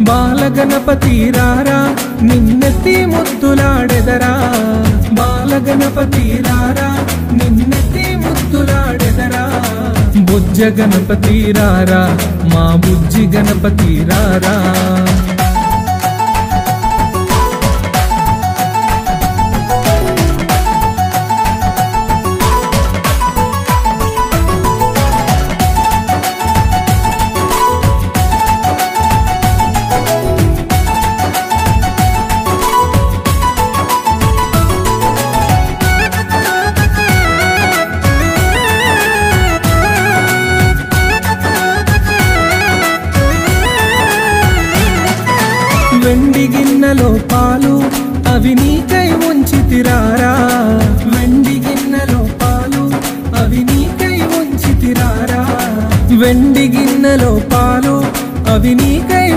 బాలగణపతి రారా నిన్నెత్తి ముద్దులాడెదరా, బాలగణపతి రారా నిన్నెత్తి ముద్దులాడెదరా, బుజ్జ గణపతి రారా మా బుజ్జి గణపతి రారా. వెండి గిన్నెలో పాలు అవి నీకై ఉంచితిరారా, వెండి గిన్నెలో పాలు అవి నీకై ఉంచితిరారా, వెండి గిన్నెలో పాలు అవి నీకై